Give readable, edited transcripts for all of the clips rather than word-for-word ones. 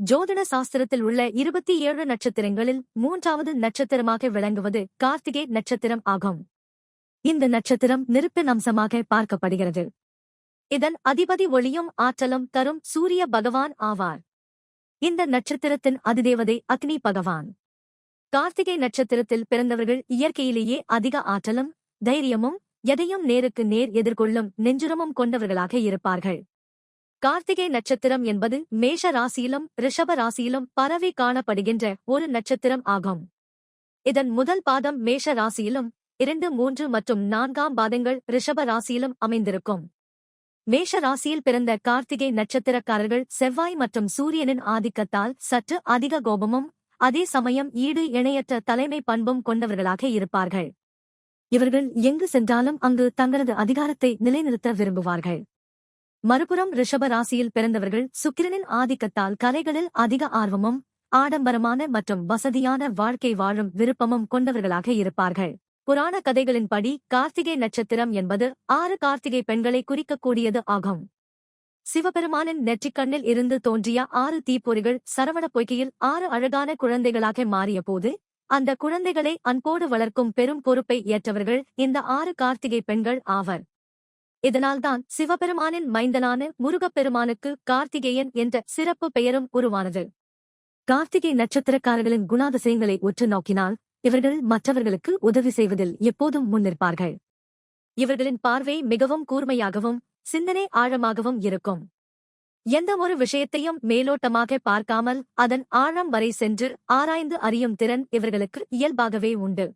ஜோதிட சாஸ்திரத்தில் உள்ள 27 நட்சத்திரங்களில் 3வது நட்சத்திரமாக விளங்குவது கார்த்திகை நட்சத்திரம் ஆகும். இந்த நட்சத்திரம் நெருப்பின் அம்சமாக பார்க்கப்படுகிறது. இதன் அதிபதி ஒளியும் ஆற்றலும் தரும் சூரிய பகவான் ஆவார். இந்த நட்சத்திரத்தின் அதிதேவதை அக்னி பகவான். கார்த்திகை நட்சத்திரத்தில் பிறந்தவர்கள் இயற்கையிலேயே அதிக ஆற்றலும் தைரியமும் எதையும் நேருக்கு நேர் எதிர்கொள்ளும் நெஞ்சுரமும் கொண்டவர்களாக இருப்பார்கள். கார்த்திகை நட்சத்திரம் என்பது மேஷ ராசியிலும் ரிஷப ராசியிலும் பரவி காணப்படுகின்ற ஒரு நட்சத்திரம் ஆகும். இதன் முதல் பாதம் மேஷ ராசியிலும் 2, 3 மற்றும் 4ஆம் பாதங்கள் ரிஷப ராசியிலும் அமைந்திருக்கும். மேஷ ராசியில் பிறந்த கார்த்திகை நட்சத்திரக்காரர்கள் செவ்வாய் மற்றும் சூரியனின் ஆதிக்கத்தால் சற்று அதிக கோபமும் அதே சமயம் ஈடு இணையற்ற தலைமை பண்பும் கொண்டவர்களாக இருப்பார்கள். இவர்கள் எங்கு சென்றாலும் அங்கு தங்களது அதிகாரத்தை நிலைநிறுத்த விரும்புவார்கள். மறுபுறம் ரிஷப ராசியில் பிறந்தவர்கள் சுக்கிரனின் ஆதிக்கத்தால் கலைகளில் அதிக ஆர்வமும் ஆடம்பரமான மற்றும் வசதியான வாழ்க்கை வாழும் விருப்பமும் கொண்டவர்களாக இருப்பார்கள். புராண கதைகளின்படி கார்த்திகை நட்சத்திரம் என்பது 6 கார்த்திகை பெண்களை குறிக்கக்கூடியது ஆகும். சிவபெருமானின் நெற்றிக்கண்ணில் இருந்து தோன்றிய 6 தீப்பொறிகள் சரவண பொய்கையில் 6 அழகான குழந்தைகளாக மாறியபோது அந்த குழந்தைகளை அன்போடு வளர்க்கும் பெரும் பொறுப்பை ஏற்றவர்கள் இந்த 6 கார்த்திகை பெண்கள் ஆவர். இதனால்தான் சிவபெருமானின் மைந்தனான முருகப்பெருமானுக்கு கார்த்திகேயன் என்ற சிறப்பு பெயரும் உருவானது. கார்த்திகை நட்சத்திரக்காரர்களின் குணாதிசயங்களை உற்று நோக்கினால் இவர்கள் மற்றவர்களுக்கு உதவி செய்வதில் எப்போதும் முன்னிற்பார்கள். இவர்களின் பார்வை மிகவும் கூர்மையாகவும் சிந்தனை ஆழமாகவும் இருக்கும். எந்த ஒரு விஷயத்தையும் மேலோட்டமாக பார்க்காமல் அதன் ஆழம் வரை சென்று ஆராய்ந்து அறியும் திறன் இவர்களுக்கு இயல்பாகவே உண்டு.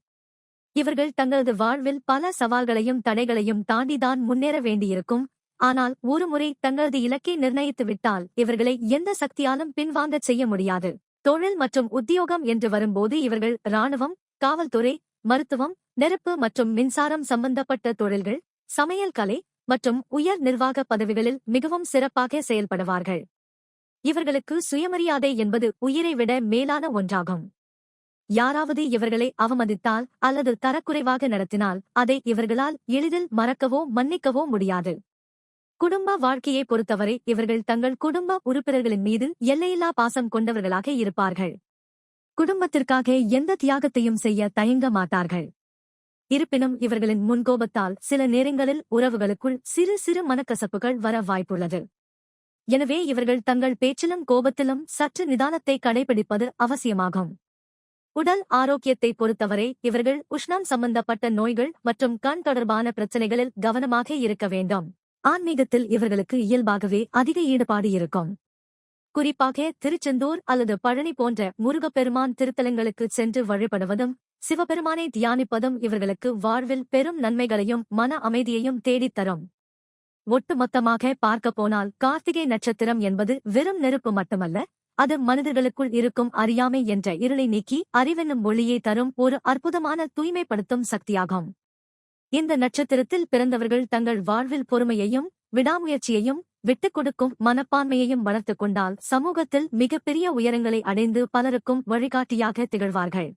இவர்கள் தங்களது வாழ்வில் பல சவால்களையும் தடைகளையும் தாண்டிதான் முன்னேற வேண்டியிருக்கும். ஆனால் ஒருமுறை தங்களது இலக்கை நிர்ணயித்துவிட்டால் இவர்களை எந்த சக்தியாலும் பின்வாங்கச் செய்ய முடியாது. தொழில் மற்றும் உத்தியோகம் என்று வரும்போது இவர்கள் இராணுவம், காவல்துறை, மருத்துவம், நெருப்பு மற்றும் மின்சாரம் சம்பந்தப்பட்ட தொழில்கள், சமையல் கலை மற்றும் உயர் நிர்வாக பதவிகளில் மிகவும் சிறப்பாக செயல்படுவார்கள். இவர்களுக்கு சுயமரியாதை என்பது உயிரை விட மேலான ஒன்றாகும். யாராவது இவர்களை அவமதித்தால் அல்லது தரக்குறைவாக நடத்தினால் அதை இவர்களால் எளிதில் மறக்கவோ மன்னிக்கவோ முடியாது. குடும்ப வாழ்க்கையை பொறுத்தவரை இவர்கள் தங்கள் குடும்ப உறுப்பினர்களின் மீது எல்லையில்லா பாசம் கொண்டவர்களாக இருப்பார்கள். குடும்பத்திற்காக எந்த தியாகத்தையும் செய்ய தயங்க மாட்டார்கள். இருப்பினும் இவர்களின் முன்கோபத்தால் சில நேரங்களில் உறவுகளுக்குள் சிறு சிறு மனக்கசப்புகள் வர வாய்ப்புள்ளது. எனவே இவர்கள் தங்கள் பேச்சிலும் கோபத்திலும் சற்று நிதானத்தை கடைபிடிப்பது அவசியமாகும். உடல் ஆரோக்கியத்தை பொறுத்தவரை இவர்கள் உஷ்ணம் சம்பந்தப்பட்ட நோய்கள் மற்றும் கண் தொடர்பான பிரச்சனைகளில் கவனமாக இருக்க வேண்டும். ஆன்மீகத்தில் இவர்களுக்கு இயல்பாகவே அதிக ஈடுபாடு இருக்கும். குறிப்பாக திருச்செந்தூர் அல்லது பழனி போன்ற முருகப்பெருமான் திருத்தலங்களுக்கு சென்று வழிபடுவதும் சிவபெருமானை தியானிப்பதும் இவர்களுக்கு வாழ்வில் பெரும் நன்மைகளையும் மன அமைதியையும் தேடித்தரும். ஒட்டுமொத்தமாக பார்க்கப்போனால் கார்த்திகை நட்சத்திரம் என்பது வெறும் நெருப்பு மட்டுமல்ல, அது மனிதர்களுக்குள் இருக்கும் அறியாமை என்ற இருளை நீக்கி அறிவென்னும் ஒளியை தரும் ஒரு அற்புதமான தூய்மைப்படுத்தும் சக்தியாகும். இந்த நட்சத்திரத்தில் பிறந்தவர்கள் தங்கள் வாழ்வில் பொறுமையையும் விடாமுயற்சியையும் விட்டுக் கொடுக்கும் மனப்பான்மையையும் வளர்த்துக் கொண்டால் சமூகத்தில் மிகப்பெரிய உயரங்களை அடைந்து பலருக்கும் வழிகாட்டியாக திகழ்வார்கள்.